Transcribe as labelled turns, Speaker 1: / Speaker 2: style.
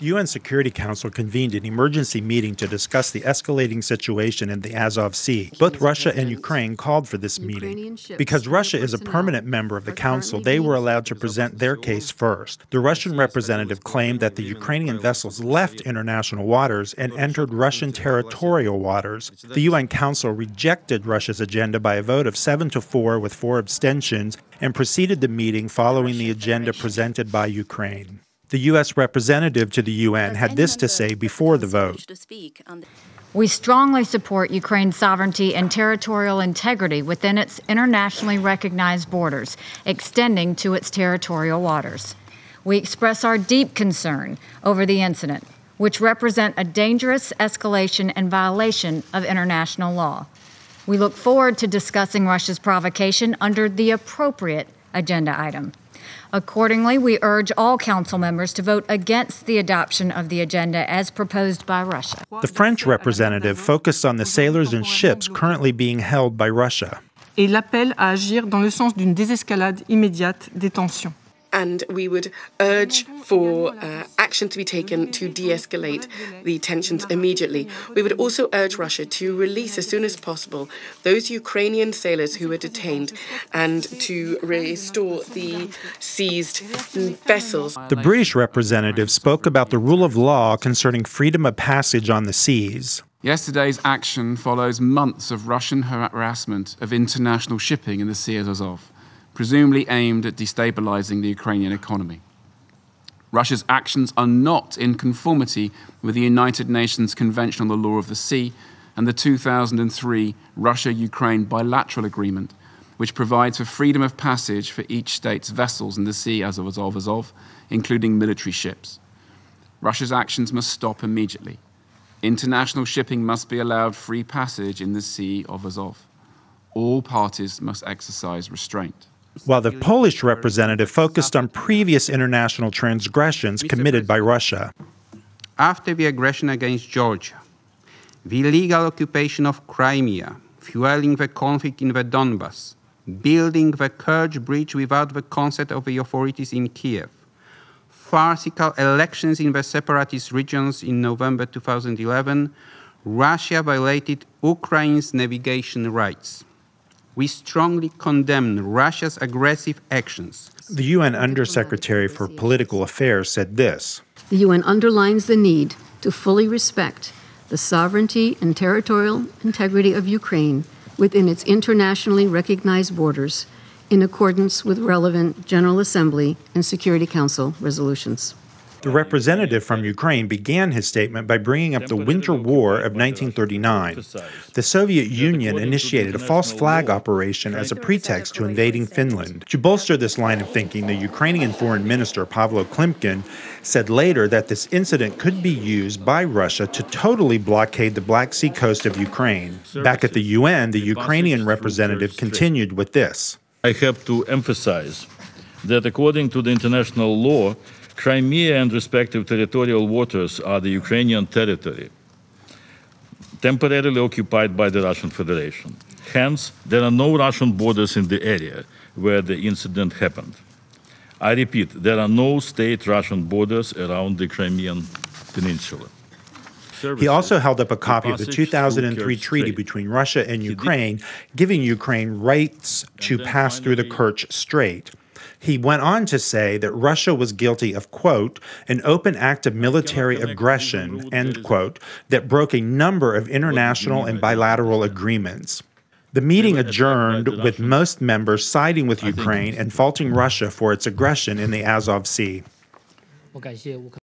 Speaker 1: UN Security Council convened an emergency meeting to discuss the escalating situation in the Azov Sea. Both Russia and Ukraine called for this meeting. Because Russia is a permanent member of the Council, they were allowed to present their case first. The Russian representative claimed that the Ukrainian vessels left international waters and entered Russian territorial waters. The UN Council rejected Russia's agenda by a vote of 7-4 with 4 abstentions and proceeded the meeting following the agenda presented by Ukraine. The U.S. representative to the UN had this to say before the vote.
Speaker 2: We strongly support Ukraine's sovereignty and territorial integrity within its internationally recognized borders, extending to its territorial waters. We express our deep concern over the incident, which represent a dangerous escalation and violation of international law. We look forward to discussing Russia's provocation under the appropriate agenda item. Accordingly, we urge all Council members to vote against the adoption of the agenda as proposed by Russia.
Speaker 1: The French representative focused on the sailors and ships currently being held by Russia.
Speaker 3: Et l'appel à agir dans le sens d'une désescalade immédiate des tensions.
Speaker 4: And we would urge for action to be taken to de-escalate the tensions immediately. We would also urge Russia to release as soon as possible those Ukrainian sailors who were detained and to restore the seized vessels.
Speaker 1: The British representative spoke about the rule of law concerning freedom of passage on the seas.
Speaker 5: Yesterday's action follows months of Russian harassment of international shipping in the Sea of Azov, presumably aimed at destabilizing the Ukrainian economy. Russia's actions are not in conformity with the United Nations Convention on the Law of the Sea and the 2003 Russia-Ukraine bilateral agreement, which provides for freedom of passage for each state's vessels in the Sea of Azov, including military ships. Russia's actions must stop immediately. International shipping must be allowed free passage in the Sea of Azov. All parties must exercise restraint.
Speaker 1: While the Polish representative focused on previous international transgressions committed by Russia.
Speaker 6: After the aggression against Georgia, the illegal occupation of Crimea, fueling the conflict in the Donbas, building the Kerch Bridge without the consent of the authorities in Kiev, farcical elections in the separatist regions in November 2011, Russia violated Ukraine's navigation rights. We strongly condemn Russia's aggressive actions.
Speaker 1: The UN Undersecretary for Political Affairs said this.
Speaker 7: The UN underlines the need to fully respect the sovereignty and territorial integrity of Ukraine within its internationally recognized borders in accordance with relevant General Assembly and Security Council resolutions.
Speaker 1: The representative from Ukraine began his statement by bringing up the Winter War of 1939. The Soviet Union initiated a false flag operation as a pretext to invading Finland. To bolster this line of thinking, the Ukrainian Foreign Minister Pavlo Klimkin said later that this incident could be used by Russia to totally blockade the Black Sea coast of Ukraine. Back at the UN, the Ukrainian representative continued with this.
Speaker 8: I have to emphasize that according to the international law, Crimea and respective territorial waters are the Ukrainian territory, temporarily occupied by the Russian Federation. Hence, there are no Russian borders in the area where the incident happened. I repeat, there are no state Russian borders around the Crimean Peninsula.
Speaker 1: He also held up a copy of the 2003 treaty between Russia and Ukraine, giving Ukraine rights to pass through the Kerch Strait. He went on to say that Russia was guilty of, quote, an open act of military aggression, end quote, that broke a number of international and bilateral agreements. The meeting adjourned with most members siding with Ukraine and faulting Russia for its aggression in the Azov Sea.